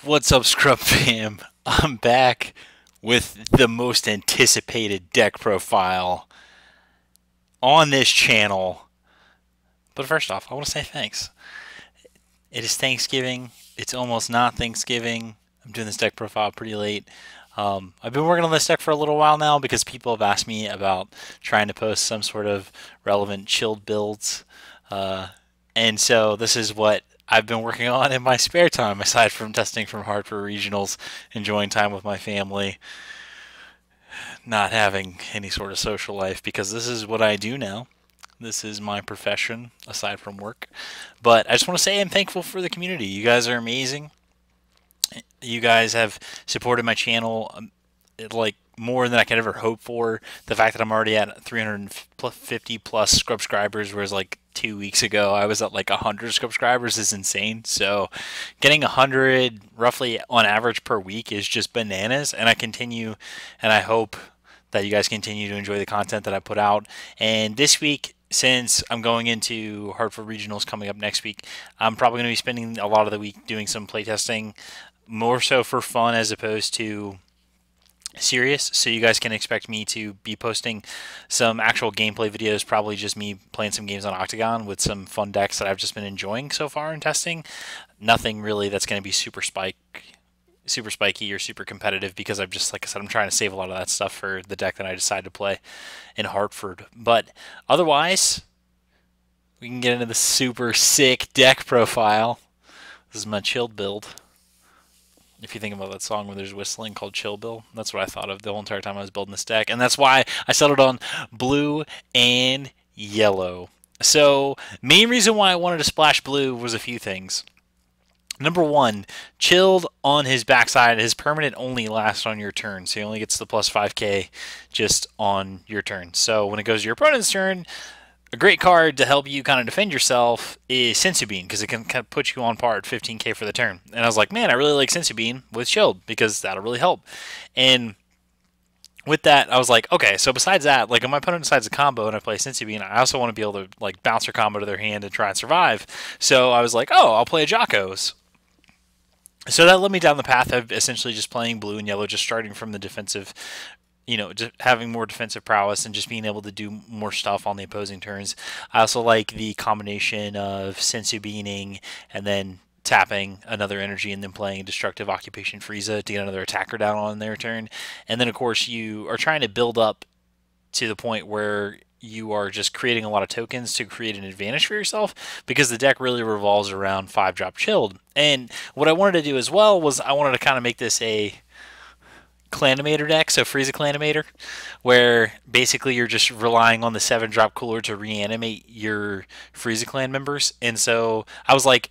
What's up, Scrub Fam? I'm back with the most anticipated deck profile on this channel. But first off, I want to say thanks. It is Thanksgiving. It's almost not Thanksgiving. I'm doing this deck profile pretty late. I've been working on this deck for a little while now because people have asked me about trying to post some sort of relevant chilled builds. And so this is what I've been working on in my spare time, aside from testing from Hartford Regionals, enjoying time with my family, not having any sort of social life, because this is what I do now. This is my profession, aside from work. But I just want to say I'm thankful for the community. You guys are amazing. You guys have supported my channel like more than I could ever hope for. The fact that I'm already at 350 plus subscribers, whereas like 2 weeks ago I was at like 100 subscribers, is insane. So getting 100 roughly on average per week is just bananas, and I hope that you guys continue to enjoy the content that I put out. And this week, since I'm going into Hartford Regionals coming up next week, I'm probably going to be spending a lot of the week doing some playtesting, more so for fun as opposed to serious. So you guys can expect me to be posting some actual gameplay videos, probably just me playing some games on Octagon with some fun decks that I've just been enjoying so far in testing. Nothing really that's going to be super spiky or super competitive, because I've just, like I said, I'm trying to save a lot of that stuff for the deck that I decide to play in Hartford. But otherwise, we can get into the super sick deck profile. This is my chilled build. If you think about that song where there's whistling called Chill Bill, that's what I thought of the whole entire time I was building this deck. And that's why I settled on blue and yellow. So, main reason why I wanted to splash blue was a few things. Number one, Chilled on his backside, his permanent only lasts on your turn, so he only gets the plus 5k just on your turn. So when it goes to your opponent's turn, a great card to help you kind of defend yourself is Sensu Bean, because it can kind of put you on par at 15k for the turn. And I was like, man, I really like Sensu Bean with Chilled, because that'll really help. And with that, I was like, okay, so besides that, like if my opponent decides a combo and I play Sensu Bean, I also want to be able to like bounce their combo to their hand and try and survive. So I was like, oh, I'll play a Jocko's. So that led me down the path of essentially just playing blue and yellow, just starting from the defensive, just having more defensive prowess and just being able to do more stuff on the opposing turns. I also like the combination of Sensu Beaning and then tapping another energy and then playing Destructive Occupation Frieza to get another attacker down on their turn. And then, of course, you are trying to build up to the point where you are just creating a lot of tokens to create an advantage for yourself, because the deck really revolves around 5-drop Chilled. And what I wanted to do as well was I wanted to kind of make this a Clanimator deck, so Frieza Clanimator, where basically you're just relying on the 7-drop cooler to reanimate your Frieza Clan members. And so I was like,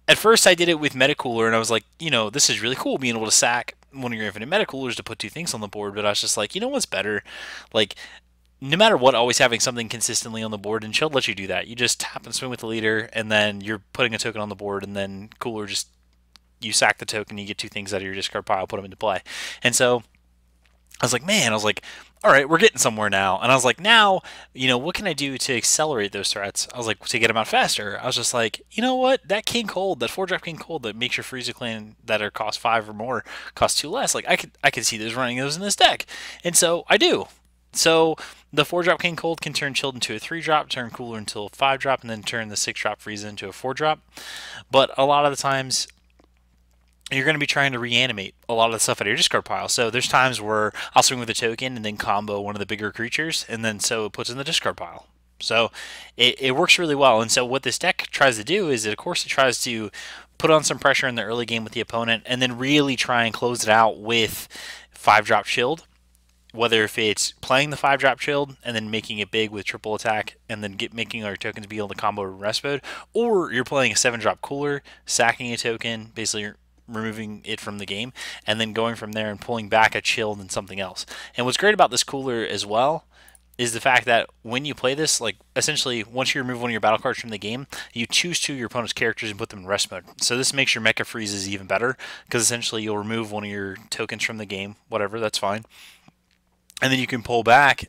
at first I did it with Metacooler, and I was like, this is really cool being able to sack one of your infinite Metacoolers to put 2 things on the board, but I was just like, what's better? Like, no matter what, always having something consistently on the board, and Chilled lets you do that. You just tap and swing with the leader, and then you're putting a token on the board, and then Cooler just, you sack the token, you get 2 things out of your discard pile, put them into play. And so I was like, all right, we're getting somewhere now. And I was like, now, what can I do to accelerate those threats? I was like, to get them out faster. I was just like, you know what? That King Cold, that 4-drop King Cold that makes your Frieza Clan that are cost 5 or more cost 2 less. Like, I could see those running those in this deck. And so I do. So the 4-drop King Cold can turn Chilled into a 3-drop, turn Cooler into a 5-drop, and then turn the 6-drop Frieza into a 4-drop. But a lot of the times, you're going to be trying to reanimate a lot of the stuff out of your discard pile. So there's times where I'll swing with a token and then combo one of the bigger creatures, and then so it puts in the discard pile. So it works really well. And so what this deck tries to do is, of course, it tries to put on some pressure in the early game with the opponent, and then really try and close it out with 5-drop Chilled. Whether if it's playing the 5-drop Chilled and then making it big with triple attack and then making our tokens be able to combo rest mode, or you're playing a 7-drop Cooler, sacking a token, basically removing it from the game, and then going from there and pulling back a Chilled and something else. And what's great about this Cooler as well is the fact that when you play this, like essentially once you remove one of your battle cards from the game, you choose 2 of your opponent's characters and put them in rest mode. So this makes your Mecha Freezes even better, because essentially you'll remove one of your tokens from the game, whatever, that's fine. And then you can pull back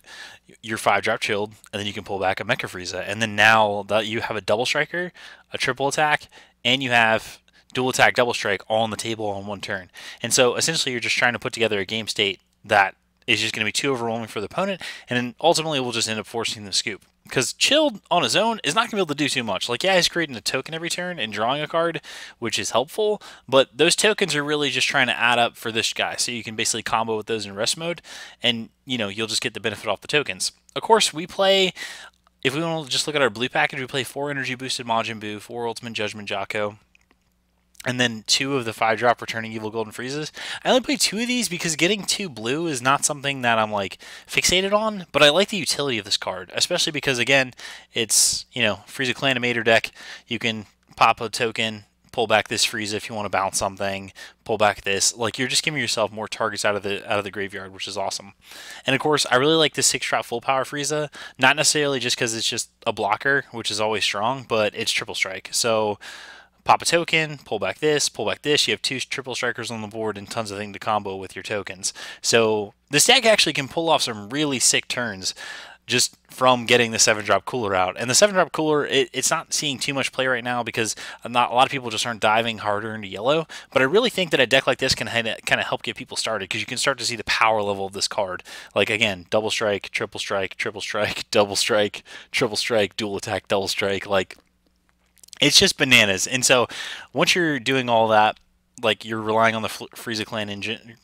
your 5-drop Chilled, and then you can pull back a Mecha Frieza. And then now that you have a double striker, a triple attack, and you have dual attack, double strike all on the table on one turn. And so essentially you're just trying to put together a game state that is just going to be too overwhelming for the opponent, and then ultimately we'll just end up forcing them to scoop. Because Chilled on his own is not going to be able to do too much. Like, yeah, he's creating a token every turn and drawing a card, which is helpful, but those tokens are really just trying to add up for this guy. So you can basically combo with those in rest mode, and, you know, you'll just get the benefit off the tokens. Of course, we play, if we want to just look at our blue package, we play 4 energy boosted Majin Buu, 4 Ultimate Judgment Jocko, and then 2 of the 5-drop Returning Evil Golden Freezes. I only play 2 of these because getting 2 blue is not something that I'm like fixated on, but I like the utility of this card, especially because, again, it's, you know, Frieza Clanimator deck. You can pop a token, pull back this Frieza if you want to bounce something, pull back this. Like, you're just giving yourself more targets out of the graveyard, which is awesome. And of course, I really like the 6-drop full power Frieza, not necessarily just because it's just a blocker, which is always strong, but it's triple strike. So pop a token, pull back this, pull back this. You have 2 triple strikers on the board and tons of things to combo with your tokens. So this deck actually can pull off some really sick turns just from getting the 7-drop cooler out. And the 7-drop cooler, it's not seeing too much play right now because not a lot of people just aren't diving harder into yellow. But I really think that a deck like this can kind of help get people started, because you can start to see the power level of this card. Like, again, double strike, triple strike, triple strike, double strike, triple strike, dual attack, double strike. Like, it's just bananas. And so once you're doing all that, like, you're relying on the Frieza Clan engine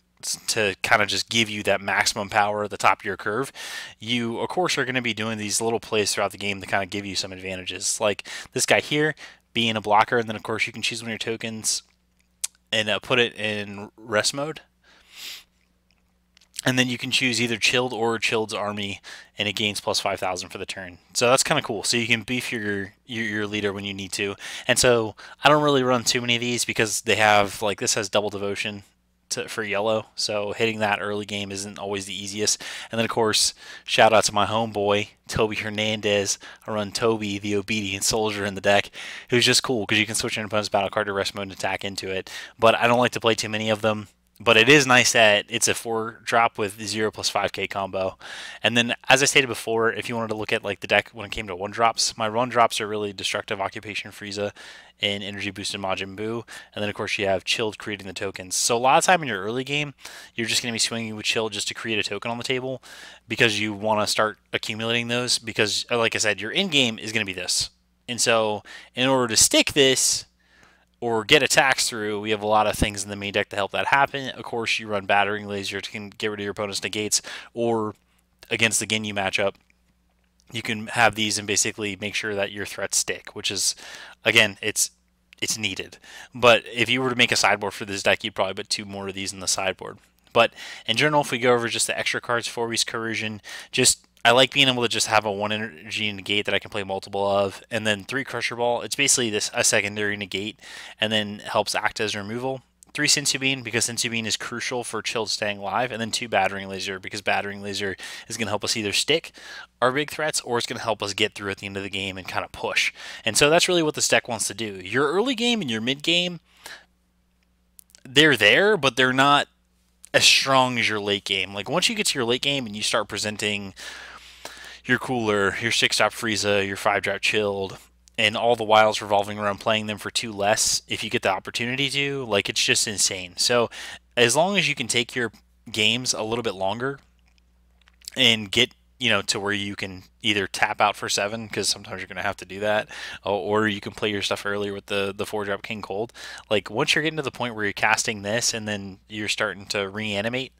to kind of just give you that maximum power at the top of your curve, you of course are going to be doing these little plays throughout the game to kind of give you some advantages, like this guy here being a blocker. And then of course you can choose one of your tokens and put it in rest mode, and then you can choose either Chilled or Chilled's army, and it gains plus 5,000 for the turn. So that's kind of cool. So you can beef your leader when you need to. And so I don't really run too many of these because they have, like, this has double devotion for yellow. So hitting that early game isn't always the easiest. And then of course, shout out to my homeboy, Toby Hernandez. I run Toby, the Obedient Soldier, in the deck, who's just cool because you can switch your opponent's battle card to rest mode and attack into it. But I don't like to play too many of them. But it is nice that it's a 4-drop with 0 plus 5k combo. And then, as I stated before, if you wanted to look at like the deck when it came to 1-drops, my 1-drops are really Destructive Occupation Frieza and Energy Boosted Majin Buu. And then, of course, you have Chilled creating the tokens. So a lot of time in your early game, you're just going to be swinging with Chilled just to create a token on the table because you want to start accumulating those. Because, like I said, your end game is going to be this. And so, in order to stick this or get attacks through, we have a lot of things in the main deck to help that happen. Of course, you run Battering Laser to get rid of your opponent's negates, or against the Ginyu matchup, you can have these and basically make sure that your threats stick, which is, again, it's needed. But if you were to make a sideboard for this deck, you'd probably put 2 more of these in the sideboard. But in general, if we go over just the extra cards, 4-Weeks Coercion, I like being able to just have a 1 energy negate that I can play multiple of, and then 3 Crusher Ball. It's basically a secondary negate, and then helps act as removal. 3 Sensu Bean, because Sensu Bean is crucial for Chilled staying alive, and then 2 Battering Laser, because Battering Laser is going to help us either stick our big threats, or it's going to help us get through at the end of the game and kind of push. And so that's really what this deck wants to do. Your early game and your mid game, they're there, but they're not as strong as your late game. Like, once you get to your late game and you start presenting your cooler, your 6-drop Frieza, your 5-drop Chilled, and all the wilds revolving around playing them for 2 less, if you get the opportunity to, like, it's just insane. So as long as you can take your games a little bit longer and get, you know, to where you can either tap out for 7, because sometimes you're going to have to do that, or you can play your stuff earlier with the 4-drop King Cold. Like, once you're getting to the point where you're casting this and then you're starting to reanimate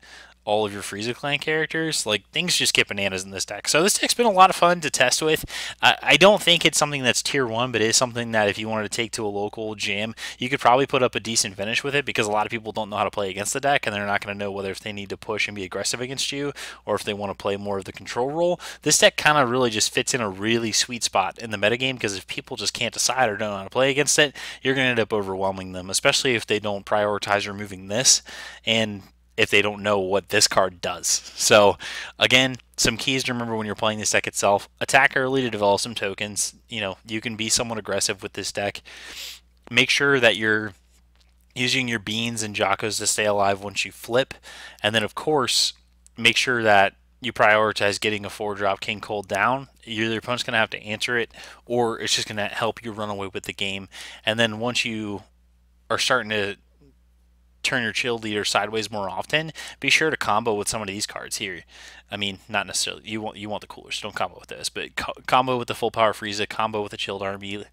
all of your Frieza Clan characters, like, things just get bananas in this deck. So this deck's been a lot of fun to test with. I don't think it's something that's tier 1, but it is something that if you wanted to take to a local jam, you could probably put up a decent finish with it, because a lot of people don't know how to play against the deck, and they're not going to know whether if they need to push and be aggressive against you, or if they want to play more of the control role. This deck kind of really just fits in a really sweet spot in the metagame, because if people just can't decide or don't know how to play against it, you're going to end up overwhelming them, especially if they don't prioritize removing this, and if they don't know what this card does. So again, some keys to remember when you're playing this deck itself: attack early to develop some tokens. You know, you can be somewhat aggressive with this deck. Make sure that you're using your beans and Jockos to stay alive once you flip. And then of course, make sure that you prioritize getting a 4-drop King Cold down. Either your opponent's going to have to answer it, or it's just going to help you run away with the game. And then once you are starting to turn your Chillllllledddd sideways more often, be sure to combo with some of these cards here. I mean, not necessarily you want the coolers, so don't combo with this, but combo with the full power Frieza, combo with the Chilled Army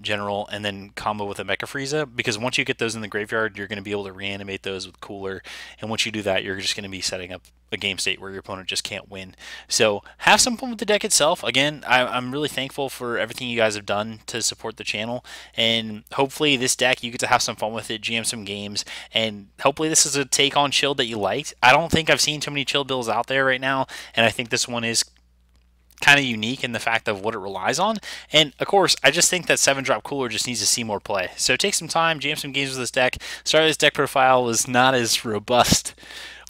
General, and then combo with a Mecha Frieza. Because once you get those in the graveyard, you're going to be able to reanimate those with cooler, and once you do that, you're just going to be setting up a game state where your opponent just can't win. So have some fun with the deck itself. Again, I'm really thankful for everything you guys have done to support the channel, and hopefully this deck you get to have some fun with it, GM some games, and hopefully this is a take on Chilled that you liked. I don't think I've seen too many Chilled builds out there right now, and I think this one is kind of unique in the fact of what it relies on. And of course, I just think that 7-drop cooler just needs to see more play. So take some time, jam some games with this deck. Sorry this deck profile was not as robust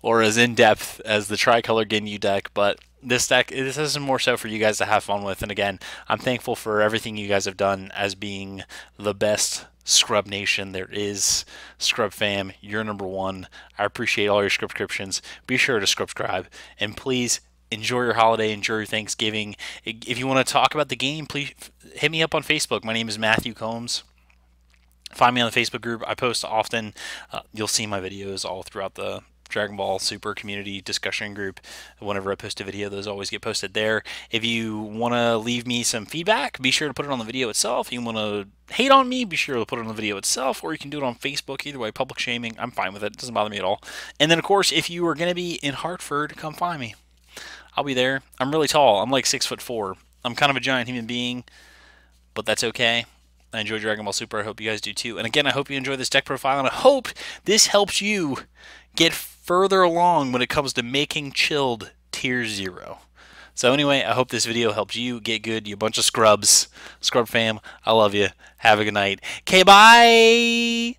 or as in-depth as the Tricolor Ginyu deck, but this is more so for you guys to have fun with. And again, I'm thankful for everything you guys have done as being the best Scrub Nation there is. Scrub fam, you're #1. I appreciate all your subscriptions. Be sure to subscribe, and please enjoy your holiday, enjoy your Thanksgiving. If you want to talk about the game, please hit me up on Facebook. My name is Matthew Combs. Find me on the Facebook group. I post often. You'll see my videos all throughout the Dragon Ball Super community discussion group. Whenever I post a video, those always get posted there. If you want to leave me some feedback, be sure to put it on the video itself. If you want to hate on me, be sure to put it on the video itself, or you can do it on Facebook. Either way, public shaming, I'm fine with it. It doesn't bother me at all. And then, of course, if you are going to be in Hartford, come find me. I'll be there. I'm really tall. I'm like 6'4". I'm kind of a giant human being, but that's okay. I enjoy Dragon Ball Super. I hope you guys do too. And again, I hope you enjoy this deck profile, and I hope this helps you get further along when it comes to making Chilled Tier 0. So anyway, I hope this video helps you get good, you bunch of scrubs. Scrub fam, I love you. Have a good night. Okay, bye!